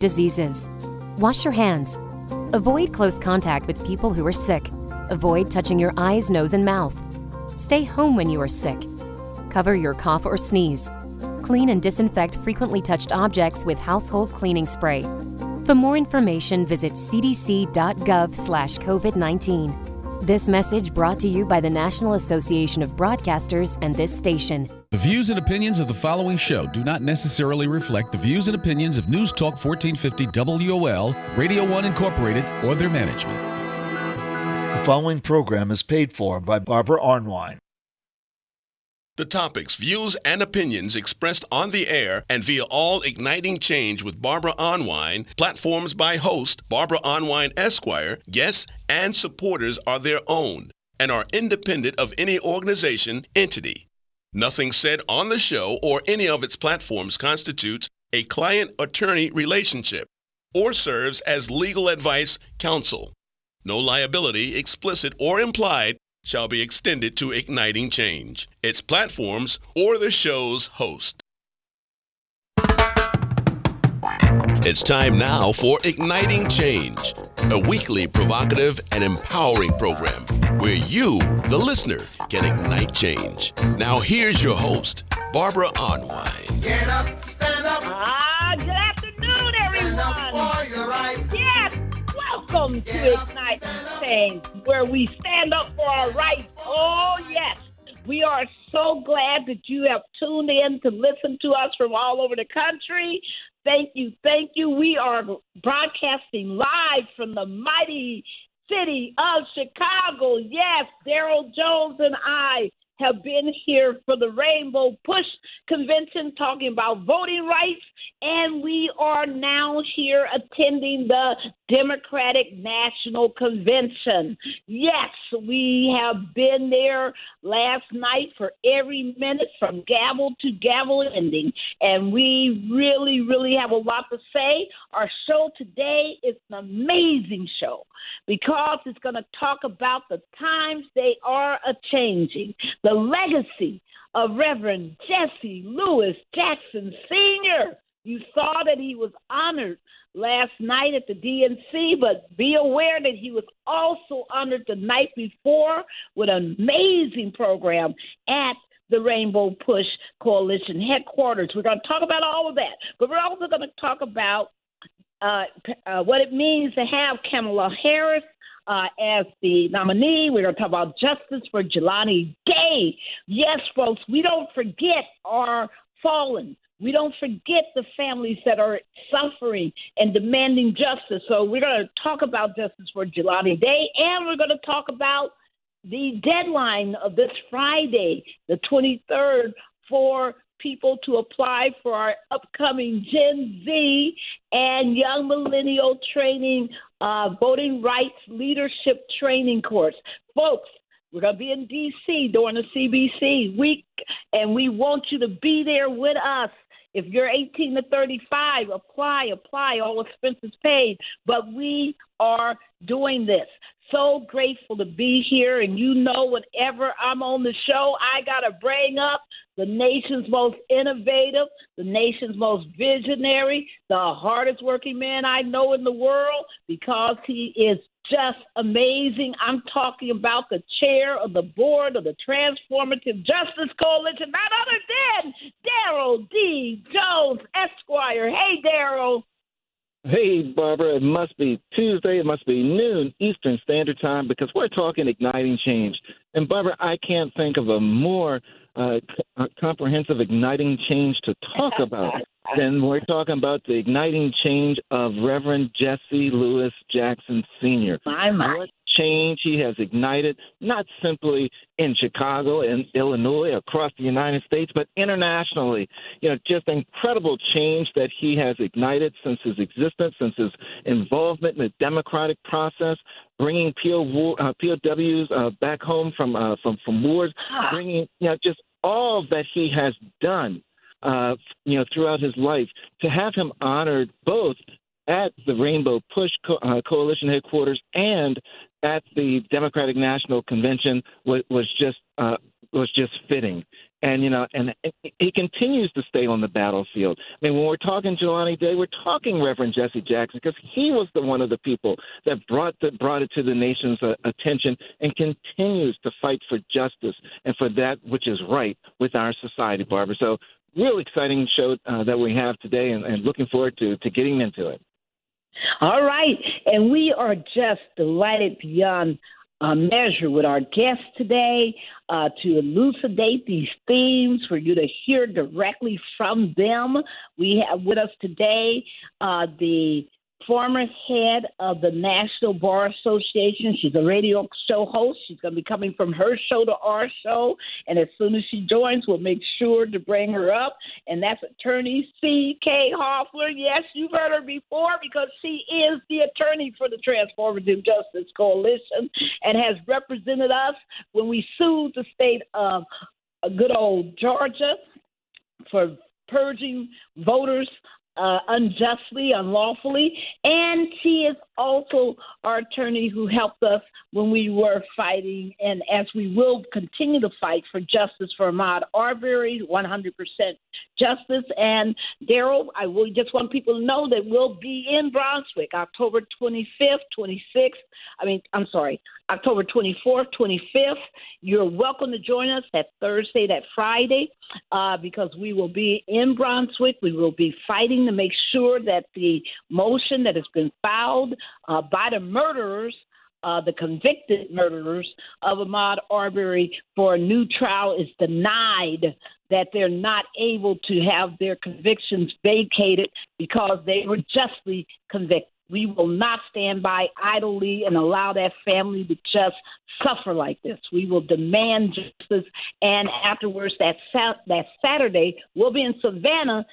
Diseases. Wash your hands. Avoid close contact with people who are sick. Avoid touching your eyes, nose, and mouth. Stay home when you are sick. Cover your cough or sneeze. Clean and disinfect frequently touched objects with household cleaning spray. For more information, visit cdc.gov/COVID-19. This message brought to you by the National Association of Broadcasters and this station. The views and opinions of the following show do not necessarily reflect the views and opinions of News Talk 1450 WOL, Radio 1 Incorporated, or their management. The following program is paid for by Barbara Arnwine. The topics, views, and opinions expressed on the air and via All Igniting Change with Barbara Arnwine, platforms by host Barbara Arnwine Esquire, guests, and supporters are their own and are independent of any organization, entity. Nothing said on the show or any of its platforms constitutes a client-attorney relationship or serves as legal advice counsel. No liability, explicit or implied, shall be extended to Igniting Change, its platforms, or the show's host. It's time now for Igniting Change, a weekly provocative and empowering program where you, the listener, can ignite change. Now here's your host, Barbara Arnwine. Get up, stand up. Good afternoon, everyone. Stand up for your right. Yes, welcome to Ignite Change, where we stand up for our rights. Oh, yes. We are so glad that you have tuned in to listen to us from all over the country. Thank you, thank you. We are broadcasting live from the mighty city of Chicago. Yes, Daryl Jones and I have been here for the Rainbow Push Convention talking about voting rights, and we are now here attending the Democratic National Convention. Yes, we have been there last night for every minute from gavel to gavel ending, and we really, really have a lot to say. Our show today is an amazing show because it's going to talk about the times they are a-changing, the legacy of Reverend Jesse Lewis Jackson Sr. You saw that he was honored last night at the DNC, but be aware that he was also honored the night before with an amazing program at the Rainbow Push Coalition headquarters. We're going to talk about all of that, but we're also going to talk about what it means to have Kamala Harris as the nominee. We're going to talk about justice for Jelani Day. Yes, folks, we don't forget our fallen. We don't forget the families that are suffering and demanding justice. So we're going to talk about justice for Jelani Day, and we're going to talk about the deadline of this Friday, the 23rd, for people to apply for our upcoming Gen Z and Young Millennial Training Voting Rights Leadership Training course. Folks, we're going to be in D.C. during the CBC week, and we want you to be there with us. If you're 18 to 35, apply, all expenses paid. But we are doing this. So grateful to be here, and you know whenever I'm on the show, I got to bring up the nation's most innovative, the nation's most visionary, the hardest working man I know in the world because he is just amazing. I'm talking about the chair of the board of the Transformative Justice Coalition, none other than Daryl D. Jones, Esquire. Hey, Daryl. Hey, Barbara, it must be Tuesday. It must be noon Eastern Standard Time because we're talking igniting change. And, Barbara, I can't think of a more comprehensive igniting change to talk about than we're talking about the igniting change of Reverend Jesse Lewis Jackson Sr. What change he has ignited, not simply in Chicago and Illinois, across the United States, but internationally. You know, just incredible change that he has ignited since his existence, since his involvement in the democratic process, bringing POWs back home from wars, bringing, just all that he has done, throughout his life. To have him honored both at the Rainbow Push Coalition headquarters and at the Democratic National Convention was just fitting. And, and he continues to stay on the battlefield. I mean, when we're talking Jelani Day, we're talking Reverend Jesse Jackson, because he was one of the people that brought it to the nation's attention and continues to fight for justice and for that which is right with our society, Barbara. So real exciting show that we have today, and looking forward to getting into it. All right. And we are just delighted beyond measure with our guests today to elucidate these themes for you to hear directly from them. We have with us today the former head of the National Bar Association. She's a radio show host. She's going to be coming from her show to our show. And as soon as she joins, we'll make sure to bring her up. And that's attorney C.K. Hoffler. Yes, you've heard her before because she is the attorney for the Transformative Justice Coalition and has represented us when we sued the state of good old Georgia for purging voters unjustly, unlawfully, and she is also our attorney who helped us when we were fighting, and as we will continue to fight for justice for Ahmaud Arbery, 100% justice. And Daryl, I will just want people to know that we'll be in Brunswick October 25th, 26th. October 24th, 25th. You're welcome to join us that Thursday, that Friday, because we will be in Brunswick. We will be fighting to make sure that the motion that has been filed by the murderers, the convicted murderers of Ahmaud Arbery for a new trial is denied, that they're not able to have their convictions vacated because they were justly convicted. We will not stand by idly and allow that family to just suffer like this. We will demand justice. And afterwards, that Saturday, we'll be in Savannah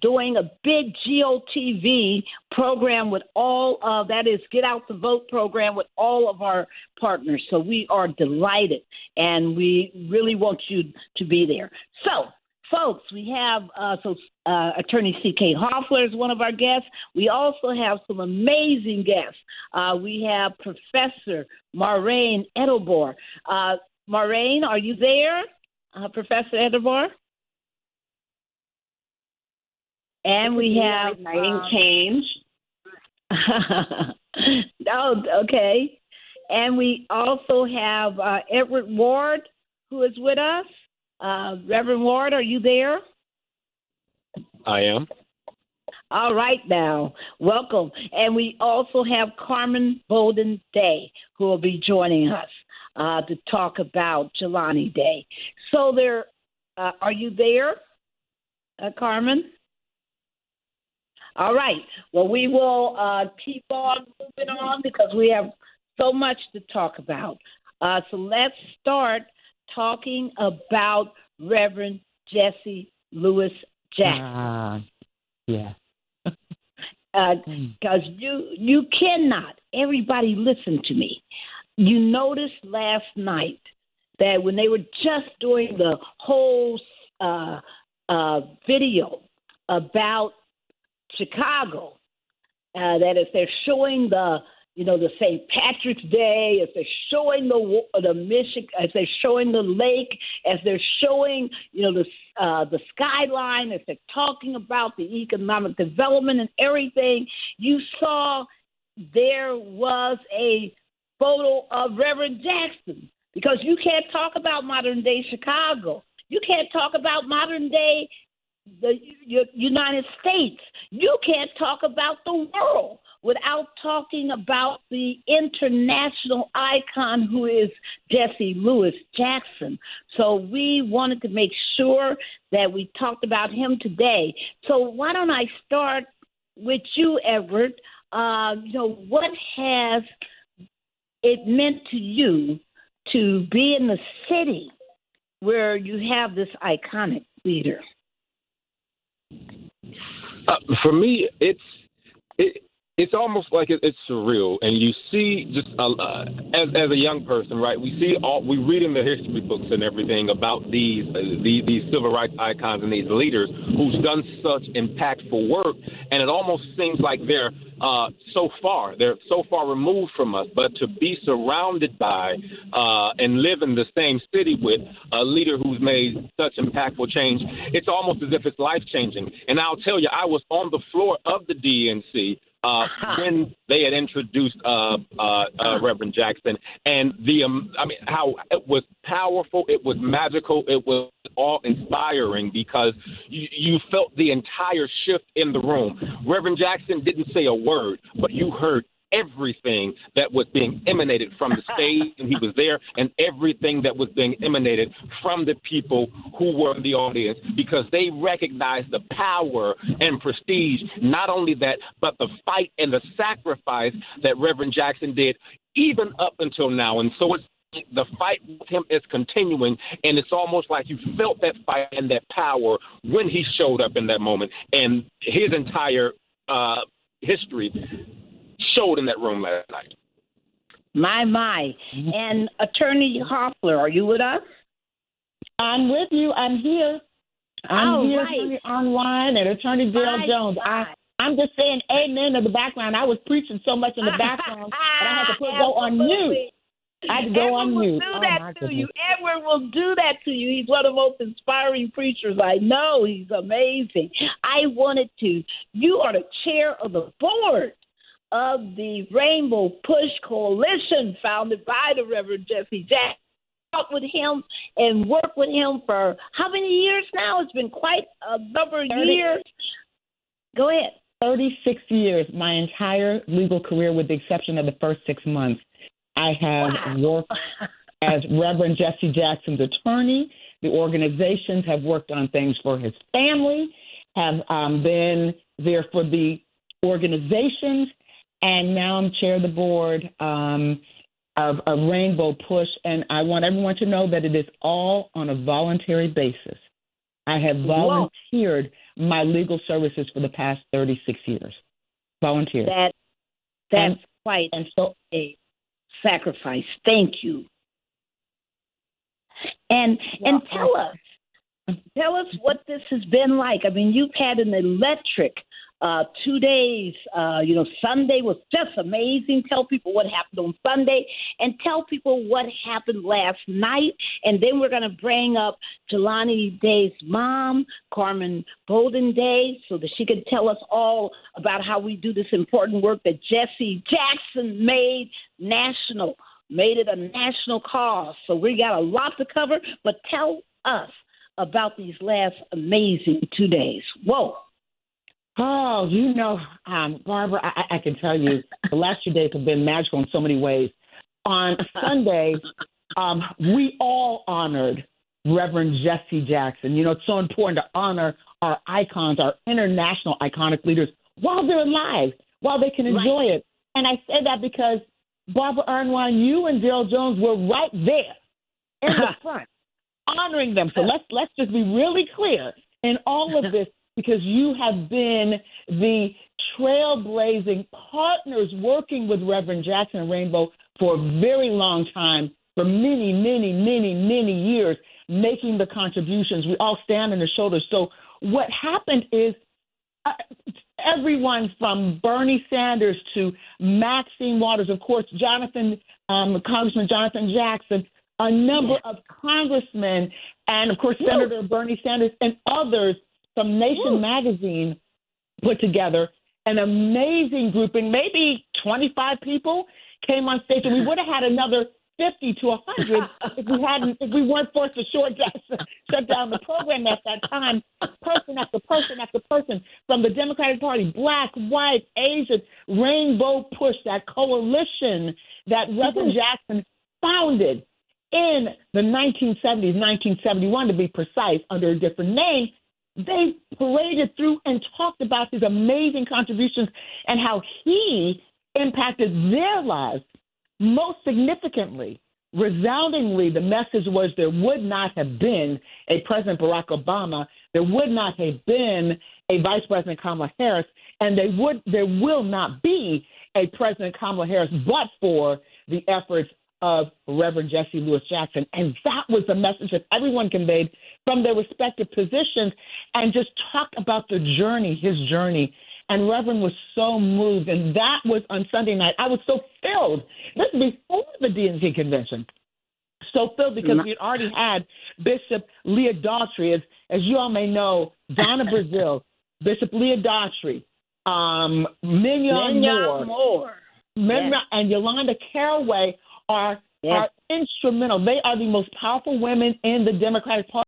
doing a big GOTV program with all of, that is Get Out the Vote program with all of our partners. So we are delighted, and we really want you to be there. So, folks, we have Attorney C.K. Hoffler is one of our guests. We also have some amazing guests. We have Professor Maureen Edobor. Maureen, are you there, Professor Edobor? And we have change. Oh, okay. And we also have Edward Ward, who is with us. Reverend Ward, are you there? I am. All right, now, welcome. And we also have Carmen Bolden Day, who will be joining us to talk about Jelani Day. So there, are you there, Carmen? All right. Well, we will keep on moving on because we have so much to talk about. So let's start talking about Reverend Jesse Louis Jackson. Yeah. Because you cannot, everybody listen to me. You noticed last night that when they were just doing the whole video about Chicago, that if they're showing the St. Patrick's Day, if they're showing the Michigan, if they're showing the lake, if they're showing the skyline, if they're talking about the economic development and everything, you saw there was a photo of Reverend Jackson, because you can't talk about modern day Chicago. You can't talk about modern day the United States. You can't talk about the world without talking about the international icon who is Jesse Louis Jackson. So we wanted to make sure that we talked about him today. So why don't I start with you, Edward? What has it meant to you to be in the city where you have this iconic leader? For me, it's almost like it's surreal, and you see just as a young person, right? We read in the history books and everything about these civil rights icons and these leaders who's done such impactful work, and it almost seems like they're so far. They're so far removed from us. But to be surrounded by and live in the same city with a leader who's made such impactful change, it's almost as if it's life-changing. And I'll tell you, I was on the floor of the DNC when they had introduced Reverend Jackson, and how it was powerful, it was magical, it was awe-inspiring because you felt the entire shift in the room. Reverend Jackson didn't say a word, but you heard everything that was being emanated from the stage, and he was there, and everything that was being emanated from the people who were in the audience, because they recognized the power and prestige, not only that, but the fight and the sacrifice that Reverend Jackson did even up until now. And so the fight with him is continuing, and it's almost like you felt that fight and that power when he showed up in that moment, and his entire history showed in that room last night. My. And Attorney Hoffler, are you with us? I'm with you. I'm here. I'm here, Attorney Arnwine and Attorney Daryl Jones. I'm just saying amen in the background. I was preaching so much in the background that I had to go on mute. I had to go on mute. Edward will do that to you. Edward will do that to you. He's one of the most inspiring preachers I know. He's amazing. You are the chair of the board of the Rainbow Push Coalition, founded by the Reverend Jesse Jackson. Talk with him and work with him for how many years now? It's been quite a number of years. Go ahead. 36 years, my entire legal career, with the exception of the first 6 months. I have worked as Reverend Jesse Jackson's attorney. The organizations have worked on things for his family, have been there for the organizations, and now I'm chair of the board of Rainbow Push, and I want everyone to know that it is all on a voluntary basis. I have volunteered my legal services for the past 36 years. Volunteered. That's quite a sacrifice. Thank you. And tell us what this has been like. I mean, you've had an electric 2 days. Sunday was just amazing. Tell people what happened on Sunday and tell people what happened last night. And then we're going to bring up Jelani Day's mom, Carmen Bolden Day, so that she could tell us all about how we do this important work that Jesse Jackson made it a national cause. So we got a lot to cover, but tell us about these last amazing 2 days. Whoa. Oh, Barbara, I can tell you the last 2 days have been magical in so many ways. On Sunday, we all honored Reverend Jesse Jackson. It's so important to honor our icons, our international iconic leaders, while they're alive, while they can enjoy it. And I say that because, Barbara Arnwine, you and Daryl Jones were right there in the front, honoring them. So let's just be really clear in all of this, because you have been the trailblazing partners working with Reverend Jackson and Rainbow for a very long time, for many, many, many, many years, making the contributions. We all stand on their shoulders. So what happened is everyone from Bernie Sanders to Maxine Waters, of course, Congressman Jonathan Jackson, a number of congressmen, and, of course, Senator Bernie Sanders and others from Nation Magazine put together an amazing grouping. Maybe 25 people came on stage, and we would have had another 50 to 100 if we weren't forced to shut down the program at that time. Person after person after person from the Democratic Party, black, white, Asian, Rainbow Push, that coalition that Reverend Jackson founded in the 1970s, 1971 to be precise, under a different name. They paraded through and talked about his amazing contributions and how he impacted their lives. Most significantly, resoundingly, the message was there would not have been a President Barack Obama, there would not have been a Vice President Kamala Harris, and there will not be a President Kamala Harris but for the efforts of Reverend Jesse Louis Jackson. And that was the message that everyone conveyed from their respective positions, and just talked about the journey, his journey, And Reverend was so moved, and that was on Sunday night. I was so filled. This is before the DNC convention. So filled because we had already had Bishop Leah Daughtry, as you all may know, Donna Brazil, Bishop Leah Daughtry, Mignon Moore, and Yolanda Caraway are instrumental. They are the most powerful women in the Democratic Party.